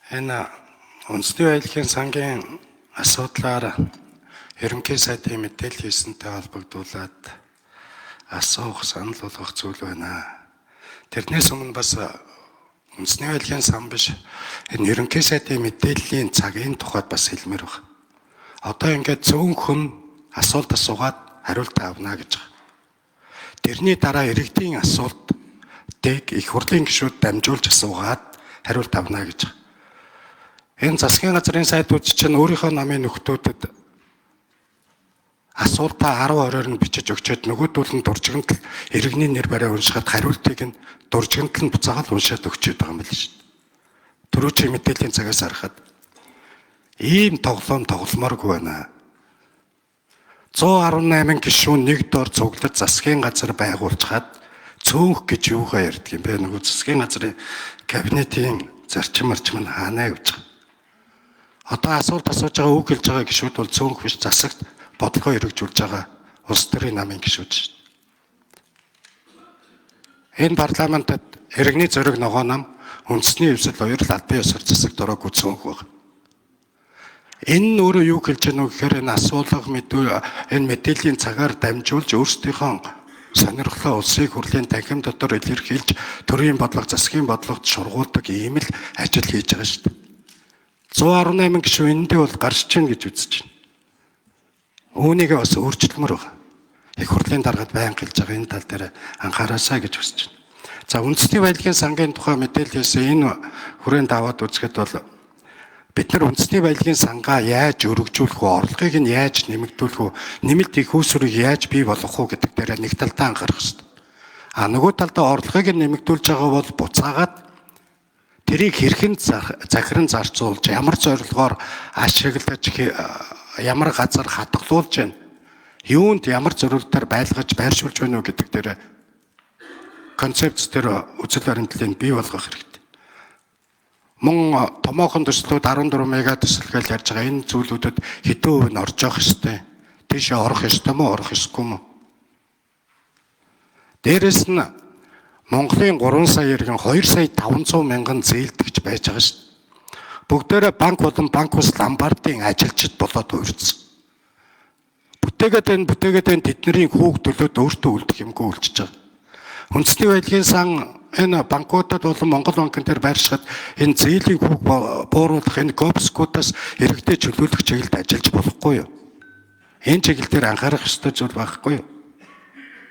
Энэ үндэсний баялагын сангийн асуудлаар ерөнхий сайдын мэдээлэл хийсэнтэй холбогдуулаад асуух, санал болгох зүйл байна. Тэрнээс өмнө бас үндэсний баялагын сан биш энэ ерөнхий сайдын мэдээллийн цагийн тухайд бас хэлмээр байна. Одоо ингээд зөвхөн хүн асуулт асуугаад хариулт авна гэж байна. Тэрний дараа иргэдийн асуултыг их хурлын гишүүд дамжуулж асуугаад хариулт авна гэж байна. Энэ засгийн газрын сайдууд чинь өөрийнхөө намын нөхдүүдэд асуултаа 10-20-оор нь бичиж өгчөөд нөгөөдөл нь дуржигнт иргэний нэр бариа уншихад хариултыг нь дуржигнт нь буцаагаад уншаад өгчөөд байгаа юм байна шүү дээ. Түрүүчийн мэдээллийн цагаас харахад ийм тоглооморгүй байна. 118 гишүүн нэг дор цуглаж засгийн газар байгуулчихад цөөнх гэж юугаа ярьдаг юм бэ? Нөгөө засгийн газрын кабинетийн зарчим марчим нь хаанаа явж байгаа. Одоо асуулт асууж байгаа үг хэлж байгаа гишүүд бол цөөнх биш, засагт бодлогоо хэрэгжүүлж байгаа улс төрийн намын гишүүд шүү дээ. Энэ парламентод иргэний зориг ногоо нам үндэсний хөвсөл уярал албан ёсоор засагт ороогүй цөөнх байна. Энэ нь өөрөө юу хэлж байгаа вэ гэхээр энэ асуулга энэ мэдээллийн цагаар дамжуулж өөрсдийнхөө сонирхлоо улсын хурлын танхим дотор илэрхийлж төрийн бодлого, засгийн бодлогод шургуулдаг ийм л ажил хийж байгаа шүү дээ. 118 гишүүн эндээ бол гарч чинь гэж үзэж байна. Үүнийгээ бас өөрчлөлмөр байна. Их хурлын даргад байнга хэлж байгаа энэ тал дээр анхаараасаа гэж хүсэж байна. За үндэсний баялагын сангийн тухай мэдээлэлээс энэ хүрээнд аваад үзэхэд бол бид нар үндэсний баялагын сангаа яаж өргөжүүлэх вэ? Орлогыг нь яаж нэмэгдүүлэх вэ? Нэмэлт их үүсвэрийг яаж бий болгох вэ гэдэг дээр нэг талдаа анхаарах хэрэгтэй. Нөгөө талдаа орлогыг нь нэмэгдүүлж байгаа бол буцаагаад тэрийг хэрхэн захиран зарцуулж, ямар зорилгоор ашиглаж, ямар газар хадгалуулж байна? Юунд ямар зорилгоор байлгаж, байршуулж байна уу гэдэг дээр концепц дээр үзэл баримтлалыг бий болгох хэрэгтэй. Мөн томоохон төслүүд 14 мега төсөл гэж ярьж байгаа энэ зүйлүүдэд хэдэн хувь нь орж явах ёстой. Тийшээ орох ёстой мó, орох ёсгүй мó? Дээрэс нь Монголын 3 сая иргэн 2 сая 500 мянган зээлдэгч байж байгаа шүү дээ. Бүгдээрээ банк болон банк ус ломбардын ажилчид болоод хувирсан. Бүтээгээд тэдний хүүг төлөөд өөртөө үлдэх юмгүй үлдчихэж байгаа. Үндэсний баялагын сан энэ банкудад болон Монгол банкн дээр байршихад энэ зээлийн хүүг бууруулах энэ гопскуудаас иргэдэд чөлөөлөх чиглэлд ажиллаж болохгүй юу? Энэ чиглэл дээр анхаарах ёстой зүйл байхгүй юу?